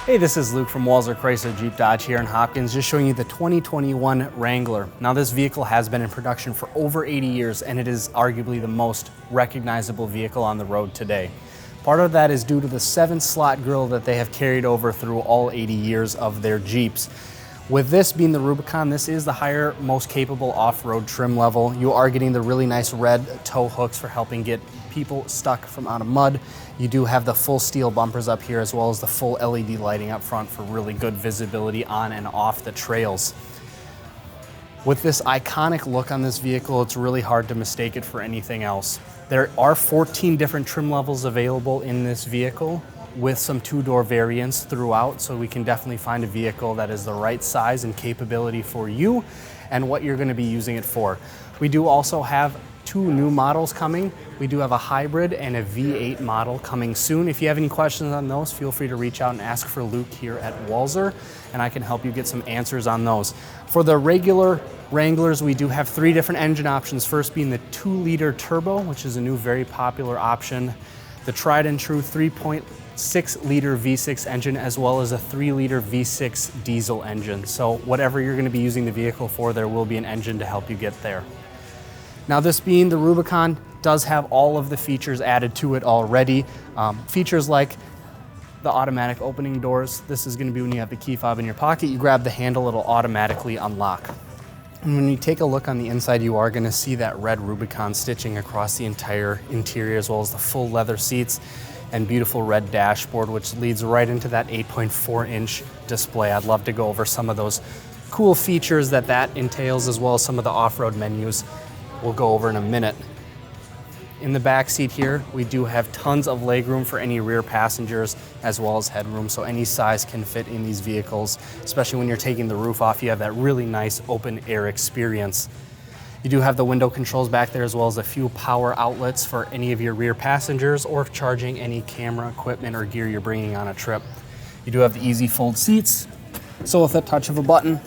Hey, this is Luke from Walser Chrysler Jeep Dodge here in Hopkins, just showing you the 2021 Wrangler. Now this vehicle has been in production for over 80 years and it is arguably the most recognizable vehicle on the road today. Part of that is due to the 7-slot grille that they have carried over through all 80 years of their Jeeps. With this being the Rubicon, this is the higher, most capable off-road trim level. You are getting the really nice red tow hooks for helping get people stuck from out of mud. You do have the full steel bumpers up here as well as the full LED lighting up front for really good visibility on and off the trails. With this iconic look on this vehicle, it's really hard to mistake it for anything else. There are 14 different trim levels available in this vehicle, with some 2-door variants throughout, so we can definitely find a vehicle that is the right size and capability for you and what you're going to be using it for. We do also have 2 new models coming. We do have a hybrid and a V8 model coming soon. If you have any questions on those, feel free to reach out and ask for Luke here at Walser, and I can help you get some answers on those. For the regular Wranglers, we do have 3 different engine options. First being the 2-liter turbo, which is a new very popular option. The tried and true 3.6-liter V6 engine, as well as a 3-liter V6 diesel engine. So whatever you're going to be using the vehicle for, there will be an engine to help you get there. Now this being the Rubicon, does have all of the features added to it already. Features like the automatic opening doors. This is going to be when you have the key fob in your pocket, you grab the handle, it'll automatically unlock. And when you take a look on the inside, you are going to see that red Rubicon stitching across the entire interior, as well as the full leather seats and beautiful red dashboard, which leads right into that 8.4-inch display. I'd love to go over some of those cool features that entails, as well as some of the off-road menus we'll go over in a minute. In the back seat here, we do have tons of legroom for any rear passengers, as well as headroom, so any size can fit in these vehicles. Especially when you're taking the roof off, you have that really nice open air experience. You do have the window controls back there, as well as a few power outlets for any of your rear passengers or charging any camera equipment or gear you're bringing on a trip. You do have the easy fold seats, so with a touch of a button,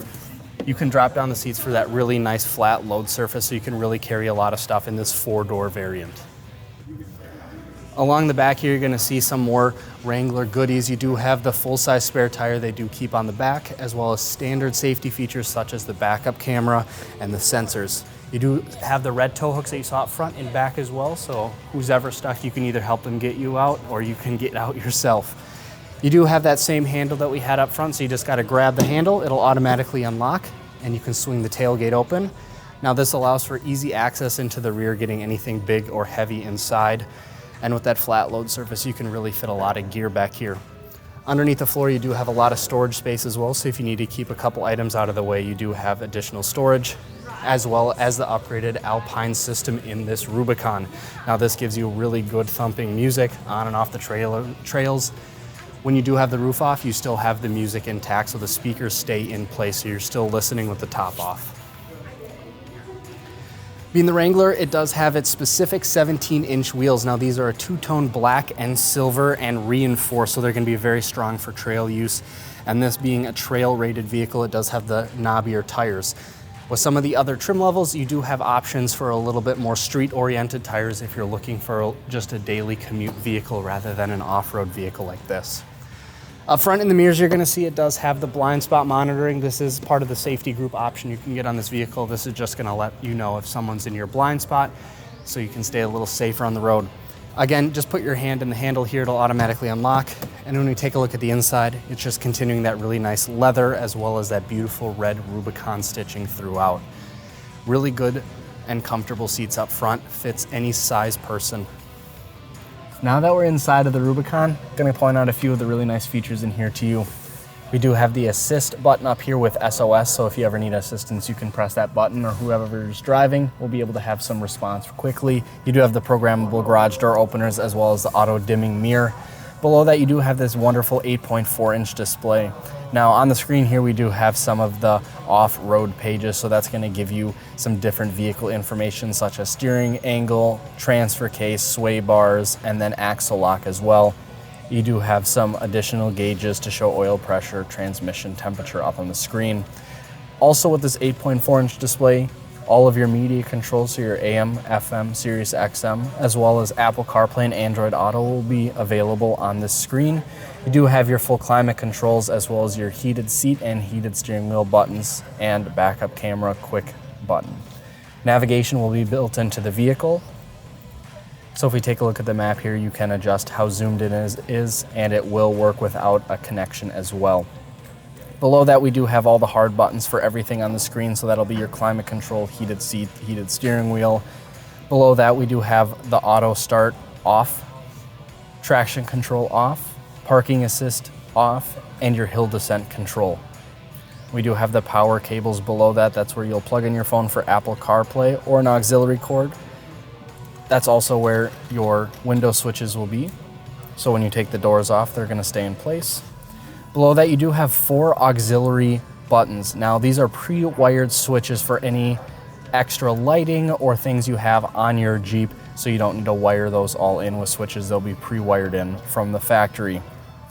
you can drop down the seats for that really nice flat load surface, so you can really carry a lot of stuff in this 4-door variant. Along the back here, you're going to see some more Wrangler goodies. You do have the full-size spare tire they do keep on the back, as well as standard safety features such as the backup camera and the sensors. You do have the red tow hooks that you saw up front and back as well, so who's ever stuck, you can either help them get you out or you can get out yourself. You do have that same handle that we had up front, so you just got to grab the handle, it'll automatically unlock, and you can swing the tailgate open. Now this allows for easy access into the rear, getting anything big or heavy inside. And with that flat load surface, you can really fit a lot of gear back here. Underneath the floor, you do have a lot of storage space as well, so if you need to keep a couple items out of the way, you do have additional storage, as well as the upgraded Alpine system in this Rubicon. Now this gives you really good thumping music on and off the trails. When you do have the roof off, you still have the music intact, so the speakers stay in place, so you're still listening with the top off. Being the Wrangler, it does have its specific 17-inch wheels. Now these are a 2-tone black and silver and reinforced, so they're going to be very strong for trail use. And this being a trail-rated vehicle, it does have the knobbier tires. With some of the other trim levels, you do have options for a little bit more street-oriented tires if you're looking for just a daily commute vehicle rather than an off-road vehicle like this. Up front in the mirrors, you're going to see it does have the blind spot monitoring. This is part of the safety group option you can get on this vehicle. This is just going to let you know if someone's in your blind spot, so you can stay a little safer on the road. Again, just put your hand in the handle here, it'll automatically unlock. And when we take a look at the inside, it's just continuing that really nice leather, as well as that beautiful red Rubicon stitching throughout. Really good and comfortable seats up front, fits any size person. Now that we're inside of the Rubicon, I'm going to point out a few of the really nice features in here to you. We do have the assist button up here with SOS, so if you ever need assistance, you can press that button, or whoever's driving will be able to have some response quickly. You do have the programmable garage door openers, as well as the auto dimming mirror. Below that, you do have this wonderful 8.4-inch display. Now on the screen here, we do have some of the off-road pages, so that's going to give you some different vehicle information such as steering angle, transfer case, sway bars, and then axle lock as well. You do have some additional gauges to show oil pressure, transmission temperature up on the screen. Also with this 8.4-inch display, All of your media controls, so your AM, FM, Sirius XM, as well as Apple CarPlay and Android Auto will be available on this screen. You do have your full climate controls as well as your heated seat and heated steering wheel buttons and backup camera quick button. Navigation will be built into the vehicle. So if we take a look at the map here, you can adjust how zoomed in it is, and it will work without a connection as well. Below that, we do have all the hard buttons for everything on the screen, so that'll be your climate control, heated seat, heated steering wheel. Below that, we do have the auto start off, traction control off, parking assist off, and your hill descent control. We do have the power cables below that. That's where you'll plug in your phone for Apple CarPlay or an auxiliary cord. That's also where your window switches will be. So when you take the doors off, they're going to stay in place. Below that, you do have 4 auxiliary buttons. Now, these are pre-wired switches for any extra lighting or things you have on your Jeep, so you don't need to wire those all in with switches. They'll be pre-wired in from the factory.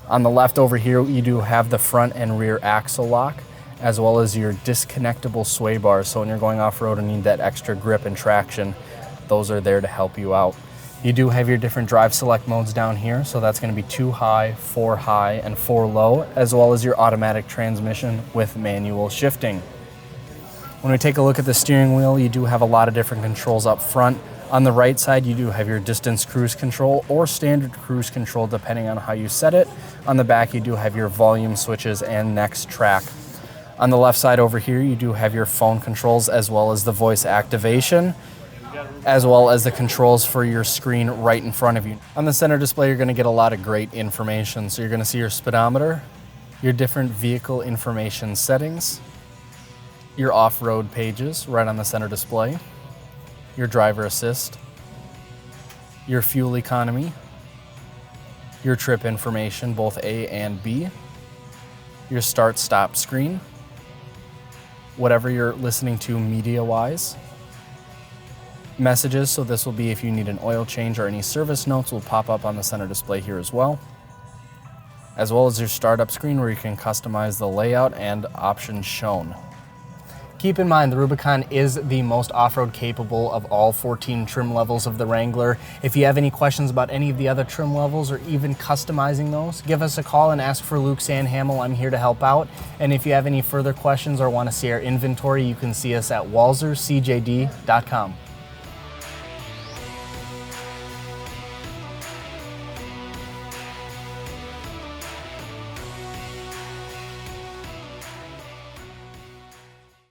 On the left over here, you do have the front and rear axle lock, as well as your disconnectable sway bars. So when you're going off-road and need that extra grip and traction, those are there to help you out. You do have your different drive select modes down here, so that's going to be 2 high, 4 high, and 4 low, as well as your automatic transmission with manual shifting. When we take a look at the steering wheel, you do have a lot of different controls up front. On the right side, you do have your distance cruise control or standard cruise control, depending on how you set it. On the back, you do have your volume switches and next track. On the left side over here, you do have your phone controls as well as the voice activation, as well as the controls for your screen right in front of you. On the center display, you're going to get a lot of great information. So you're going to see your speedometer, your different vehicle information settings, your off-road pages right on the center display, your driver assist, your fuel economy, your trip information, both A and B, your start-stop screen, whatever you're listening to media-wise, messages, so this will be if you need an oil change or any service notes will pop up on the center display here as well as your startup screen where you can customize the layout and options shown. Keep in mind, the Rubicon is the most off-road capable of all 14 trim levels of the Wrangler. If you have any questions about any of the other trim levels or even customizing those, give us a call and ask for Luke Sandhamel. I'm here to help out. And if you have any further questions or want to see our inventory, you can see us at walsercjd.com.